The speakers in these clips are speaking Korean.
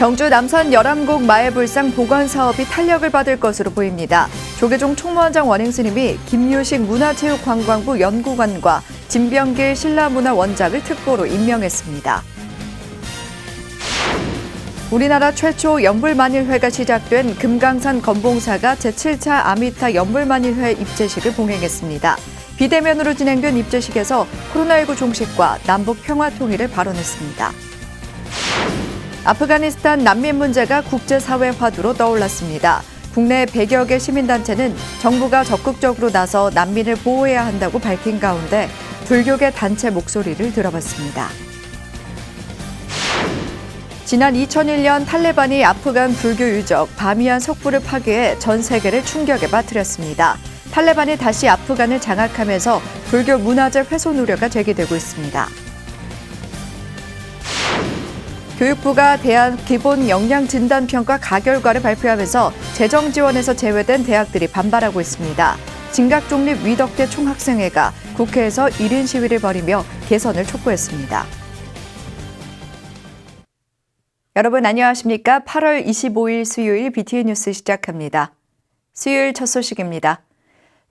경주 남산 열암곡 마애불상 보관 사업이 탄력을 받을 것으로 보입니다. 조계종 총무원장 원행 스님이 김유식 문화체육관광부 연구관과 진병길 신라문화원장을 특보로 임명했습니다. 우리나라 최초 연불만일회가 시작된 금강산 건봉사가 제7차 아미타 연불만일회 입제식을 봉행했습니다. 비대면으로 진행된 입제식에서 코로나19 종식과 남북 평화 통일을 발언했습니다. 아프가니스탄 난민 문제가 국제사회 화두로 떠올랐습니다. 국내 100여 개 시민단체는 정부가 적극적으로 나서 난민을 보호해야 한다고 밝힌 가운데 불교계 단체 목소리를 들어봤습니다. 지난 2001년 탈레반이 아프간 불교 유적 바미안 석부를 파괴해 전 세계를 충격에 빠뜨렸습니다. 탈레반이 다시 아프간을 장악하면서 불교 문화재 훼손 우려가 제기되고 있습니다. 교육부가 대학 기본 역량 진단 평가 가결과를 발표하면서 재정 지원에서 제외된 대학들이 반발하고 있습니다. 진각종립 위덕대 총학생회가 국회에서 1인 시위를 벌이며 개선을 촉구했습니다. 여러분 안녕하십니까? 8월 25일 수요일 BTN 뉴스 시작합니다. 수요일 첫 소식입니다.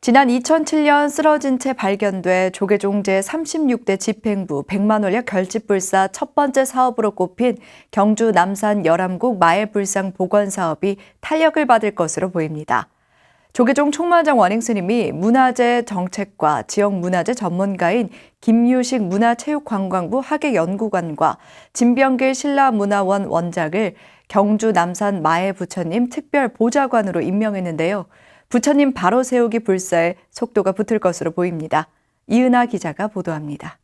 지난 2007년 쓰러진 채 발견돼 조계종 제36대 집행부 100만 원력 결집불사 첫 번째 사업으로 꼽힌 경주 남산 열암곡 마애불상 복원 사업이 탄력을 받을 것으로 보입니다. 조계종 총무원장 원행 스님이 문화재 정책과 지역 문화재 전문가인 김유식 문화체육관광부 학예연구관과 진병길 신라문화원 원장을 경주 남산 마애부처님 특별보좌관으로 임명했는데요. 부처님 바로 세우기 불사에 속도가 붙을 것으로 보입니다. 이은하 기자가 보도합니다.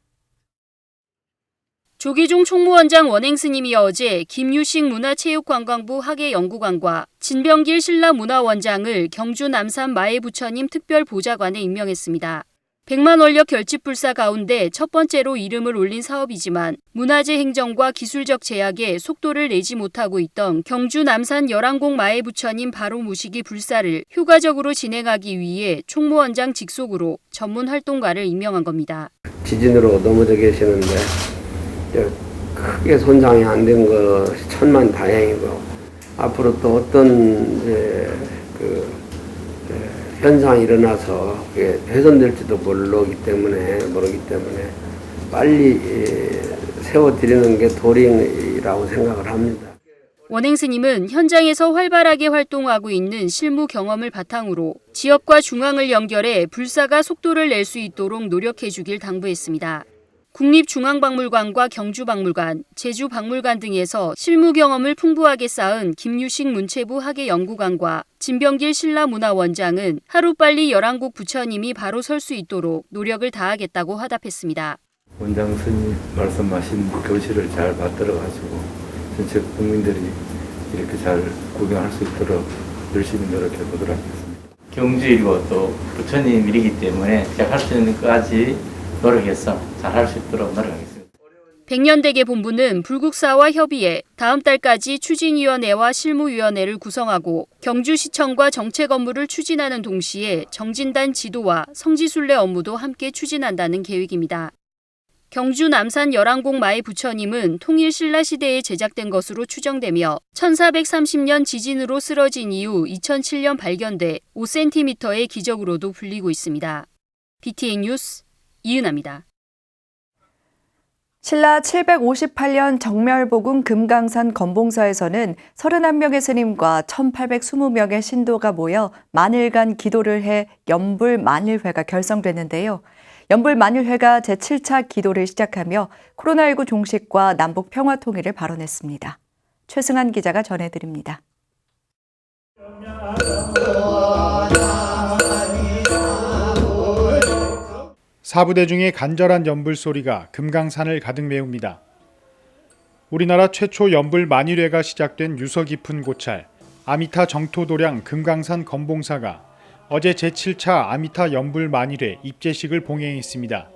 조계종 총무원장 원행 스님이 어제 김유식 문화체육관광부 학예연구관과 진병길 신라문화원장을 경주 남산 마애부처님 특별보좌관에 임명했습니다. 100만 원력 결집불사 가운데 첫 번째로 이름을 올린 사업이지만 문화재 행정과 기술적 제약에 속도를 내지 못하고 있던 경주 남산 열암곡 마애부처님 바로 모시기 불사를 효과적으로 진행하기 위해 총무원장 직속으로 전문 활동가를 임명한 겁니다. 지진으로 넘어져 계시는데 크게 손상이 안 된 것이 천만 다행이고 앞으로 또 어떤 현상이 일어나서 훼손될지도 모르기 때문에 빨리 세워드리는 게 도리라고 생각을 합니다. 원행 스님은 현장에서 활발하게 활동하고 있는 실무 경험을 바탕으로 지역과 중앙을 연결해 불사가 속도를 낼 수 있도록 노력해 주길 당부했습니다. 국립중앙박물관과 경주박물관, 제주박물관 등에서 실무 경험을 풍부하게 쌓은 김유식 문체부 학예연구관과 진병길 신라문화원장은 하루빨리 열암곡 부처님이 바로 설 수 있도록 노력을 다하겠다고 화답했습니다. 원장 스님 말씀하신 교실을 잘 받들어가지고 전체 국민들이 이렇게 잘 구경할 수 있도록 열심히 노력해 보도록 하겠습니다. 경주이고 또 부처님 일이기 때문에 제가 할 수 있는 것까지 노력해서 잘할 수 있도록 노력하겠습니다. 백년대계 본부는 불국사와 협의해 다음 달까지 추진위원회와 실무위원회를 구성하고 경주시청과 정책 업무를 추진하는 동시에 정진단 지도와 성지순례 업무도 함께 추진한다는 계획입니다. 경주 남산 열암곡 마애부처님은 통일신라시대에 제작된 것으로 추정되며 1430년 지진으로 쓰러진 이후 2007년 발견돼 5cm의 기적으로도 불리고 있습니다. BTN 뉴스 이은하입니다. 신라 758년 정멸복음 금강산 건봉사에서는 31명의 스님과 1820명의 신도가 모여 만일간 기도를 해 연불만일회가 결성됐는데요. 연불만일회가 제7차 기도를 시작하며 코로나19 종식과 남북 평화 통일을 발언했습니다. 최승한 기자가 전해드립니다. 사부대중의 간절한 연불 소리가 금강산을 가득 메웁니다. 우리나라 최초 연불 만일회가 시작된 유서 깊은 고찰 아미타 정토도량 금강산 건봉사가 어제 제7차 아미타 연불 만일회 입제식을 봉행했습니다.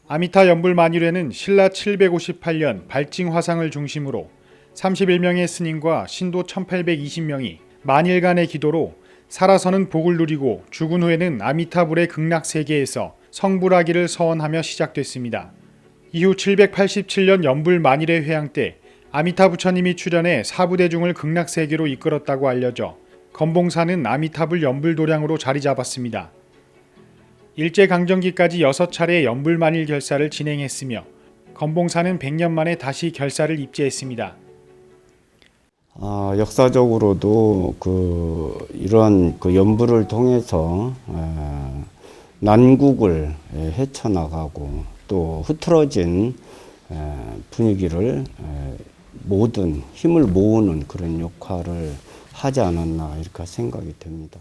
아미타 연불 만일회는 신라 758년 발징 화상을 중심으로 31명의 스님과 신도 1820명이 만일간의 기도로 살아서는 복을 누리고 죽은 후에는 아미타불의 극락 세계에서 성불하기를 서원하며 시작됐습니다. 이후 787년 연불 만일회 회양 때 아미타 부처님이 출연해 사부대중을 극락세계로 이끌었다고 알려져 건봉사는 아미타불 연불도량으로 자리 잡았습니다. 일제강점기까지 6차례 연불만일 결사를 진행했으며 건봉사는 100년 만에 다시 결사를 입제했습니다. 역사적으로도 이러한 연불을 통해서 난국을 헤쳐나가고 또 흐트러진 분위기를 모든 힘을 모으는 그런 역할을 하지 않았나 이렇게 생각이 됩니다.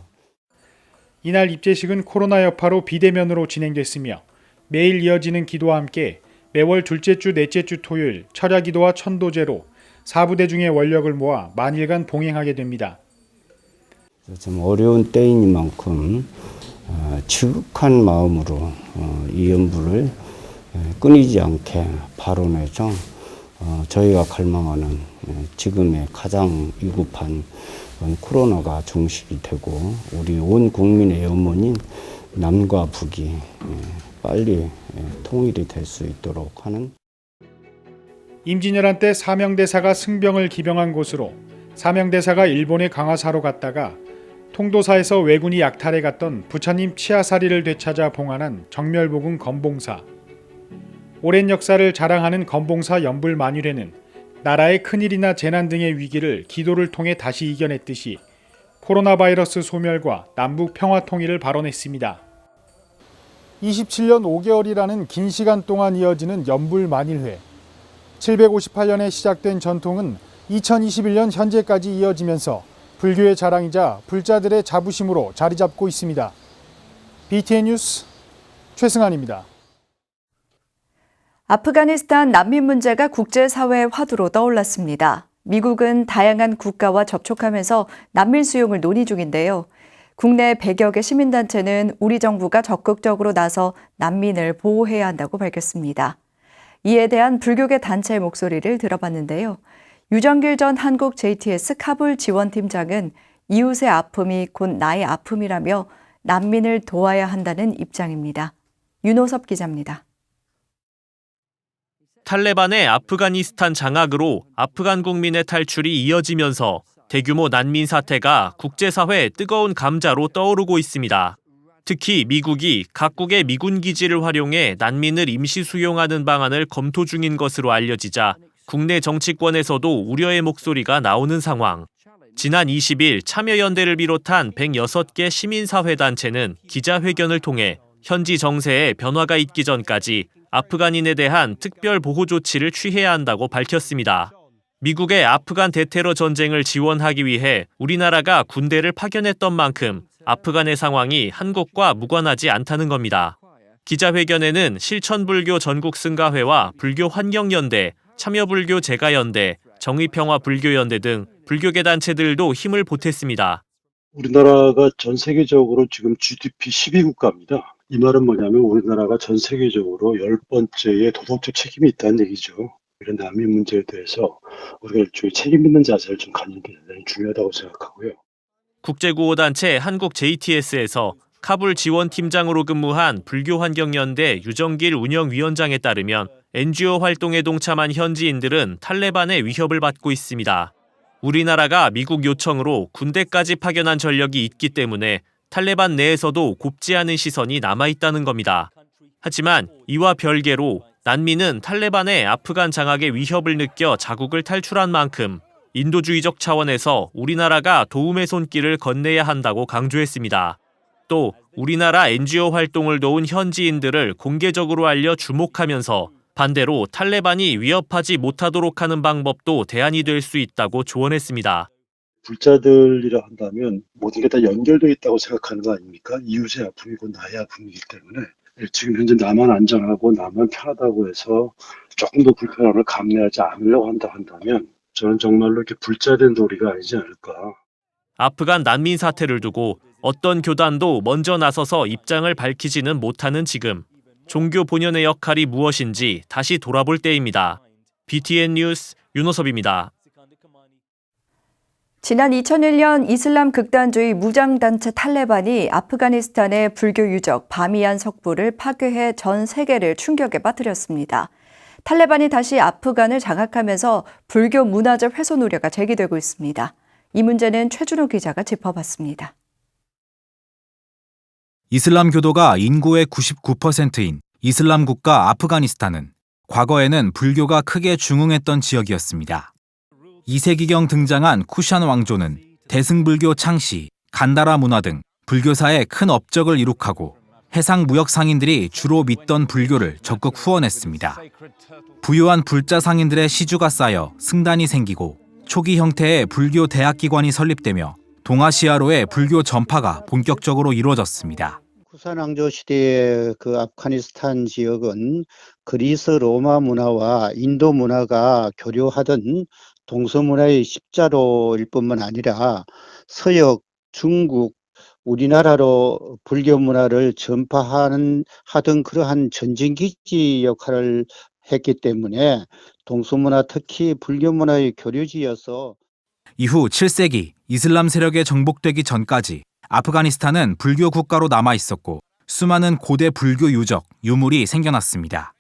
이날 입제식은 코로나 여파로 비대면으로 진행됐으며 매일 이어지는 기도와 함께 매월 둘째 주, 넷째 주 토요일 철야기도와 천도제로 사부대중의 원력을 모아 만일간 봉행하게 됩니다. 좀 어려운 때이니만큼 지극한 마음으로 이 연불을 끊이지 않게 발언해서 저희가 갈망하는 지금의 가장 위급한 코로나가 종식이 되고 우리 온 국민의 염원인 남과 북이 빨리 통일이 될 수 있도록 하는. 임진왜란 때 사명대사가 승병을 기병한 곳으로 사명대사가 일본의 강화사로 갔다가 통도사에서 왜군이 약탈해 갔던 부처님 치아사리를 되찾아 봉안한 정멸복음 건봉사. 오랜 역사를 자랑하는 건봉사 연불만일회는 나라의 큰일이나 재난 등의 위기를 기도를 통해 다시 이겨냈듯이 코로나 바이러스 소멸과 남북 평화 통일을 발언했습니다. 27년 5개월이라는 긴 시간 동안 이어지는 연불만일회. 758년에 시작된 전통은 2021년 현재까지 이어지면서 불교의 자랑이자 불자들의 자부심으로 자리 잡고 있습니다. BTN 뉴스 최승환입니다. 아프가니스탄 난민 문제가 국제사회의 화두로 떠올랐습니다. 미국은 다양한 국가와 접촉하면서 난민 수용을 논의 중인데요. 국내 100여 개 시민단체는 우리 정부가 적극적으로 나서 난민을 보호해야 한다고 밝혔습니다. 이에 대한 불교계 단체의 목소리를 들어봤는데요. 유정길 전 한국 JTS 카불 지원팀장은 이웃의 아픔이 곧 나의 아픔이라며 난민을 도와야 한다는 입장입니다. 윤호섭 기자입니다. 탈레반의 아프가니스탄 장악으로 아프간 국민의 탈출이 이어지면서 대규모 난민 사태가 국제사회의 뜨거운 감자로 떠오르고 있습니다. 특히 미국이 각국의 미군 기지를 활용해 난민을 임시 수용하는 방안을 검토 중인 것으로 알려지자 국내 정치권에서도 우려의 목소리가 나오는 상황. 지난 20일 참여연대를 비롯한 106개 시민사회단체는 기자회견을 통해 현지 정세에 변화가 있기 전까지 아프간인에 대한 특별 보호 조치를 취해야 한다고 밝혔습니다. 미국의 아프간 대테러 전쟁을 지원하기 위해 우리나라가 군대를 파견했던 만큼 아프간의 상황이 한국과 무관하지 않다는 겁니다. 기자회견에는 실천불교 전국승가회와 불교환경연대, 참여불교 제가연대, 정의평화불교연대 등 불교계 단체들도 힘을 보탰습니다. 우리나라가 전 세계적으로 지금 GDP 12국가입니다. 이 말은 뭐냐면 우리나라가 전 세계적으로 10번째의 도덕적 책임이 있다는 얘기죠. 이런 난민 문제에 대해서 우리가 일종의 책임 있는 자세를 좀 갖는 게 대단히 중요하다고 생각하고요. 국제구호단체 한국 JTS에서 카불 지원팀장으로 근무한 불교환경연대 유정길 운영위원장에 따르면 NGO 활동에 동참한 현지인들은 탈레반의 위협을 받고 있습니다. 우리나라가 미국 요청으로 군대까지 파견한 전력이 있기 때문에 탈레반 내에서도 곱지 않은 시선이 남아있다는 겁니다. 하지만 이와 별개로 난민은 탈레반의 아프간 장악의 위협을 느껴 자국을 탈출한 만큼 인도주의적 차원에서 우리나라가 도움의 손길을 건네야 한다고 강조했습니다. 또 우리나라 NGO 활동을 도운 현지인들을 공개적으로 알려 주목하면서 반대로 탈레반이 위협하지 못하도록 하는 방법도 대안이 될 수 있다고 조언했습니다. 불자들이라 한다면 모든 게 다 연결되어 있다고 생각하는 거 아닙니까? 이웃의 아픔이고 나의 아픔이기 때문에 지금 현재 나만 안전하고 나만 편하다고 해서 조금 더 불편함을 감내하지 않으려고 한다면 저는 정말로 이렇게 불자된 도리가 아니지 않을까. 아프간 난민 사태를 두고 어떤 교단도 먼저 나서서 입장을 밝히지는 못하는 지금 종교 본연의 역할이 무엇인지 다시 돌아볼 때입니다. BTN 뉴스 윤호섭입니다. 지난 2001년 이슬람 극단주의 무장단체 탈레반이 아프가니스탄의 불교 유적 바미안 석부를 파괴해 전 세계를 충격에 빠뜨렸습니다. 탈레반이 다시 아프간을 장악하면서 불교 문화적 훼손 우려가 제기되고 있습니다. 이 문제는 최준호 기자가 짚어봤습니다. 이슬람 교도가 인구의 99%인 이슬람 국가 아프가니스탄은 과거에는 불교가 크게 중흥했던 지역이었습니다. 2세기경 등장한 쿠샨 왕조는 대승불교 창시, 간다라 문화 등 불교사에 큰 업적을 이룩하고 해상 무역 상인들이 주로 믿던 불교를 적극 후원했습니다. 부유한 불자 상인들의 시주가 쌓여 승단이 생기고 초기 형태의 불교 대학기관이 설립되며 동아시아로의 불교 전파가 본격적으로 이루어졌습니다. 쿠산 왕조 시대의 그 아프가니스탄 지역은 그리스 로마 문화와 인도 문화가 교류하던 동서문화의 십자로일 뿐만 아니라 서역, 중국, 우리나라로 불교 문화를 전파하던 그러한 전진기지 역할을 했기 때문에 동서문화 특히 불교 문화의 교류지여서 이후 7세기 이슬람 세력에 정복되기 전까지 아프가니스탄은 불교 국가로 남아 있었고 수많은 고대 불교 유적, 유물이 생겨났습니다.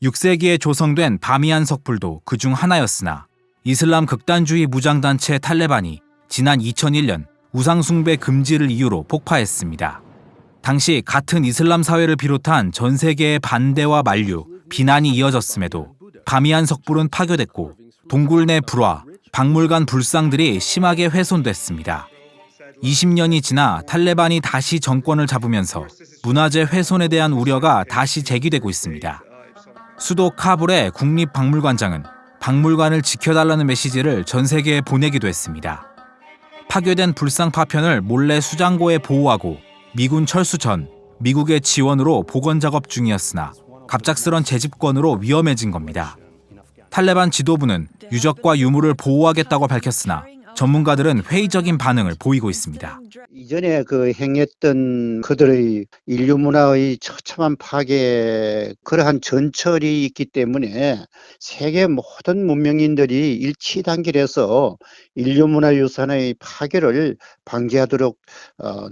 6세기에 조성된 바미안 석불도 그중 하나였으나 이슬람 극단주의 무장단체 탈레반이 지난 2001년 우상숭배 금지를 이유로 폭파했습니다. 당시 같은 이슬람 사회를 비롯한 전 세계의 반대와 만류, 비난이 이어졌음에도 바미안 석불은 파괴됐고 동굴 내 불화, 박물관 불상들이 심하게 훼손됐습니다. 20년이 지나 탈레반이 다시 정권을 잡으면서 문화재 훼손에 대한 우려가 다시 제기되고 있습니다. 수도 카불의 국립박물관장은 박물관을 지켜달라는 메시지를 전 세계에 보내기도 했습니다. 파괴된 불상 파편을 몰래 수장고에 보호하고 미군 철수 전 미국의 지원으로 복원 작업 중이었으나 갑작스런 재집권으로 위험해진 겁니다. 탈레반 지도부는 유적과 유물을 보호하겠다고 밝혔으나 전문가들은 회의적인 반응을 보이고 있습니다. 이전에 행했던 그들의 인류 문화의 처참한 파괴, 그러한 전철이 있기 때문에 세계 모든 문명인들이 일치 단결해서 인류 문화 유산의 파괴를 방지하도록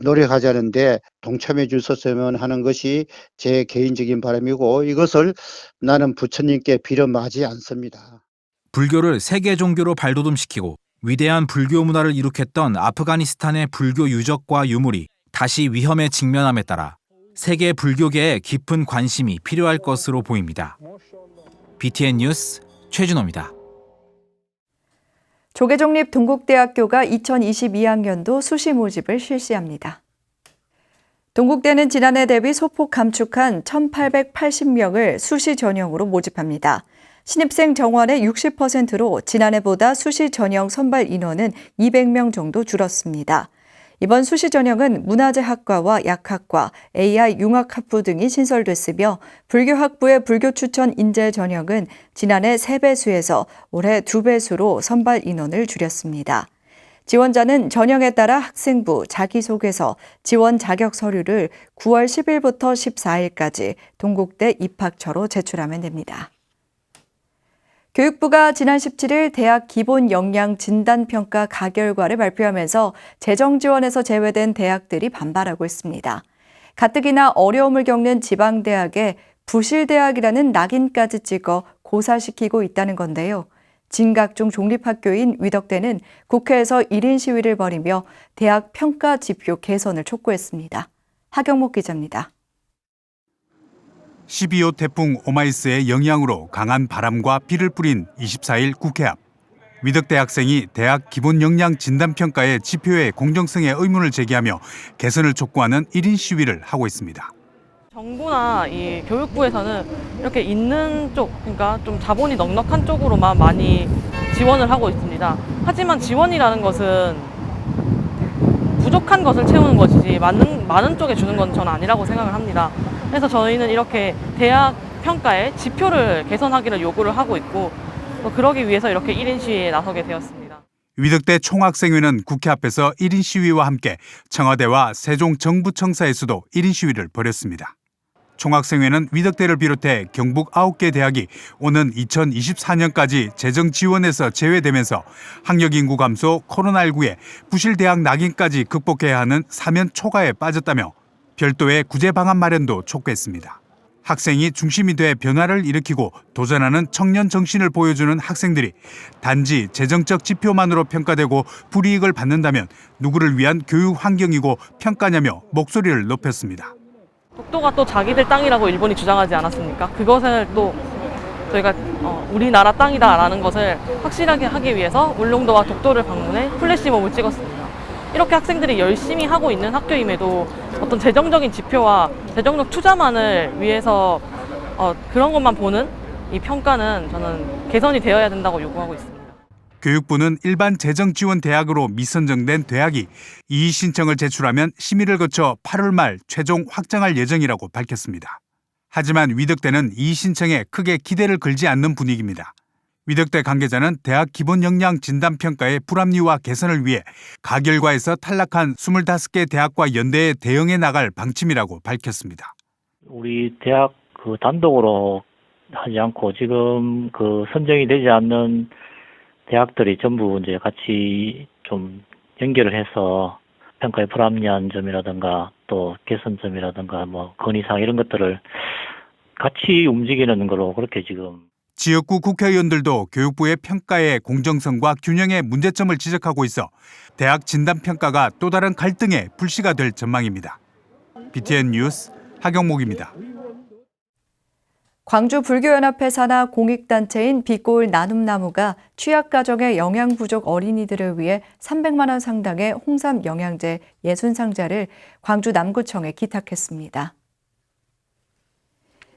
노력하자는데 동참해 주셨으면 하는 것이 제 개인적인 바람이고 이것을 나는 부처님께 빌어마지 않습니다. 불교를 세계 종교로 발돋움시키고 위대한 불교 문화를 이룩했던 아프가니스탄의 불교 유적과 유물이 다시 위험에 직면함에 따라 세계 불교계에 깊은 관심이 필요할 것으로 보입니다. BTN 뉴스 최준호입니다. 조계종립 동국대학교가 2022학년도 수시 모집을 실시합니다. 동국대는 지난해 대비 소폭 감축한 1,880명을 수시 전형으로 모집합니다. 신입생 정원의 60%로 지난해보다 수시 전형 선발 인원은 200명 정도 줄었습니다. 이번 수시 전형은 문화재학과와 약학과, AI 융합학부 등이 신설됐으며 불교학부의 불교 추천 인재 전형은 지난해 3배수에서 올해 2배수로 선발 인원을 줄였습니다. 지원자는 전형에 따라 학생부, 자기소개서, 지원 자격 서류를 9월 10일부터 14일까지 동국대 입학처로 제출하면 됩니다. 교육부가 지난 17일 대학 기본 역량 진단평가 가결과를 발표하면서 재정 지원에서 제외된 대학들이 반발하고 있습니다. 가뜩이나 어려움을 겪는 지방대학에 부실대학이라는 낙인까지 찍어 고사시키고 있다는 건데요. 진각종 종립학교인 위덕대는 국회에서 1인 시위를 벌이며 대학 평가 지표 개선을 촉구했습니다. 하경목 기자입니다. 12호 태풍 오마이스의 영향으로 강한 바람과 비를 뿌린 24일 국회 앞. 위덕대 학생이 대학 기본 역량 진단평가의 지표의 공정성에 의문을 제기하며 개선을 촉구하는 1인 시위를 하고 있습니다. 정부나 이 교육부에서는 이렇게 있는 쪽, 그러니까 좀 자본이 넉넉한 쪽으로만 많이 지원을 하고 있습니다. 하지만 지원이라는 것은 부족한 것을 채우는 것이지 많은 쪽에 주는 건 저는 아니라고 생각을 합니다. 그래서 저희는 이렇게 대학 평가의 지표를 개선하기를 요구를 하고 있고 그러기 위해서 이렇게 1인 시위에 나서게 되었습니다. 위덕대 총학생회는 국회 앞에서 1인 시위와 함께 청와대와 세종정부청사에서도 1인 시위를 벌였습니다. 총학생회는 위덕대를 비롯해 경북 9개 대학이 오는 2024년까지 재정 지원에서 제외되면서 학력 인구 감소, 코로나19에 부실대학 낙인까지 극복해야 하는 사면 초과에 빠졌다며 별도의 구제 방안 마련도 촉구했습니다. 학생이 중심이 돼 변화를 일으키고 도전하는 청년 정신을 보여주는 학생들이 단지 재정적 지표만으로 평가되고 불이익을 받는다면 누구를 위한 교육 환경이고 평가냐며 목소리를 높였습니다. 독도가 또 자기들 땅이라고 일본이 주장하지 않았습니까? 그것을 또 저희가 우리나라 땅이다라는 것을 확실하게 하기 위해서 울릉도와 독도를 방문해 플래시몹을 찍었습니다. 이렇게 학생들이 열심히 하고 있는 학교임에도 어떤 재정적인 지표와 재정적 투자만을 위해서 그런 것만 보는 이 평가는 저는 개선이 되어야 된다고 요구하고 있습니다. 교육부는 일반 재정 지원 대학으로 미선정된 대학이 이의 신청을 제출하면 심의를 거쳐 8월 말 최종 확정할 예정이라고 밝혔습니다. 하지만 위덕대는 이의 신청에 크게 기대를 걸지 않는 분위기입니다. 위덕대 관계자는 대학 기본 역량 진단 평가의 불합리와 개선을 위해 가결과에서 탈락한 25개 대학과 연대에 대응해 나갈 방침이라고 밝혔습니다. 우리 대학 단독으로 하지 않고 지금 선정이 되지 않는 대학들이 전부 이제 같이 좀 연결을 해서 평가의 불합리한 점이라든가 또 개선점이라든가 건의사항 이런 것들을 같이 움직이는 걸로 그렇게 지금. 지역구 국회의원들도 교육부의 평가의 공정성과 균형의 문제점을 지적하고 있어 대학 진단평가가 또 다른 갈등의 불씨가 될 전망입니다. BTN 뉴스 하경목입니다. 광주 불교연합회 산하 공익단체인 빛고울 나눔나무가 취약가정의 영양 부족 어린이들을 위해 300만 원 상당의 홍삼 영양제 60상자를 광주 남구청에 기탁했습니다.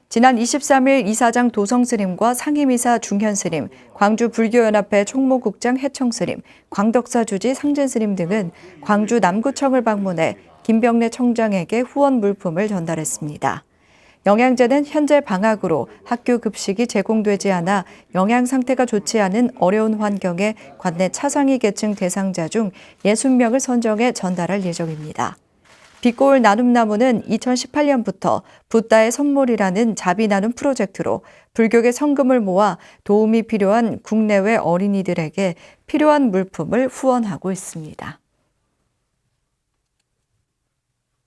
지난 23일 이사장 도성스님과 상임이사 중현스님, 광주 불교연합회 총무국장 해청스님, 광덕사 주지 상진스님 등은 광주 남구청을 방문해 김병래 청장에게 후원 물품을 전달했습니다. 영양제는 현재 방학으로 학교 급식이 제공되지 않아 영양 상태가 좋지 않은 어려운 환경의 관내 차상위 계층 대상자 중 60명을 선정해 전달할 예정입니다. 빛고울 나눔나무는 2018년부터 붓다의 선물이라는 자비 나눔 프로젝트로 불교계 성금을 모아 도움이 필요한 국내외 어린이들에게 필요한 물품을 후원하고 있습니다.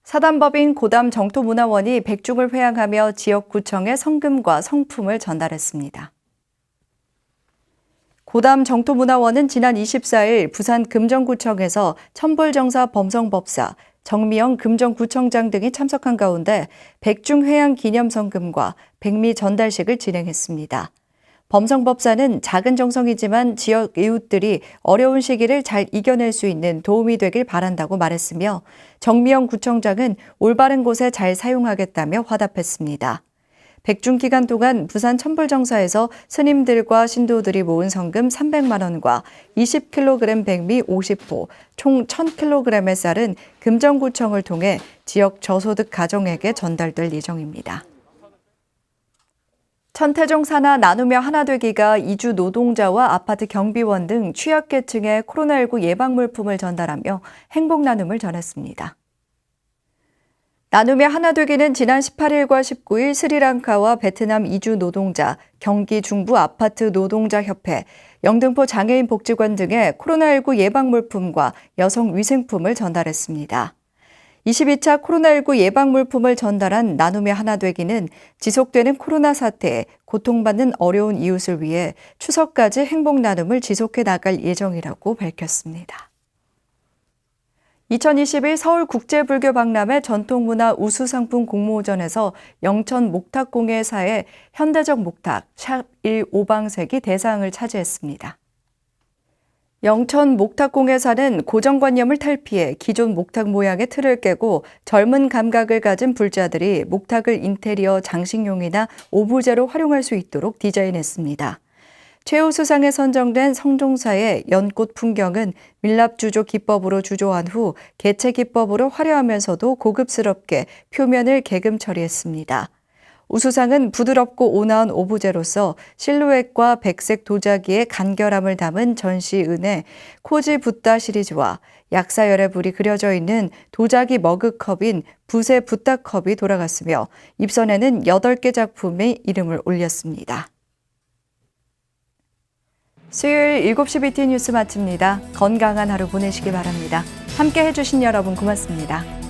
사단법인 고담 정토문화원이 백중을 회항하며 지역구청에 성금과 성품을 전달했습니다. 고담 정토문화원은 지난 24일 부산 금정구청에서 천불정사 범성법사, 정미영 금정구청장 등이 참석한 가운데 백중회항 기념성금과 백미 전달식을 진행했습니다. 범성법사는 작은 정성이지만 지역 이웃들이 어려운 시기를 잘 이겨낼 수 있는 도움이 되길 바란다고 말했으며 정미영 구청장은 올바른 곳에 잘 사용하겠다며 화답했습니다. 백중 기간 동안 부산 천불정사에서 스님들과 신도들이 모은 성금 300만 원과 20kg 백미 50포, 총 1000kg의 쌀은 금정구청을 통해 지역 저소득 가정에게 전달될 예정입니다. 천태종 산하 나누며 하나되기가 이주 노동자와 아파트 경비원 등 취약계층에 코로나19 예방 물품을 전달하며 행복 나눔을 전했습니다. 나누며 하나되기는 지난 18일과 19일 스리랑카와 베트남 이주 노동자, 경기 중부 아파트 노동자 협회, 영등포 장애인 복지관 등의 코로나19 예방 물품과 여성 위생품을 전달했습니다. 22차 코로나19 예방 물품을 전달한 나눔의 하나되기는 지속되는 코로나 사태에 고통받는 어려운 이웃을 위해 추석까지 행복 나눔을 지속해 나갈 예정이라고 밝혔습니다. 2021 서울국제불교박람회 전통문화 우수상품 공모전에서 영천 목탁공예사의 현대적 목탁 샵 1 오방색이 대상을 차지했습니다. 영천 목탁공예사는 고정관념을 탈피해 기존 목탁 모양의 틀을 깨고 젊은 감각을 가진 불자들이 목탁을 인테리어 장식용이나 오브제로 활용할 수 있도록 디자인했습니다. 최우수상에 선정된 성종사의 연꽃 풍경은 밀랍주조 기법으로 주조한 후 개체 기법으로 화려하면서도 고급스럽게 표면을 개금 처리했습니다. 우수상은 부드럽고 온화한 오브제로서 실루엣과 백색 도자기의 간결함을 담은 전시은의 코지 붓다 시리즈와 약사열의 불이 그려져 있는 도자기 머그컵인 붓의 붓다컵이 돌아갔으며 입선에는 8개 작품의 이름을 올렸습니다. 수요일 7시 BTN 뉴스 마칩니다. 건강한 하루 보내시기 바랍니다. 함께 해주신 여러분 고맙습니다.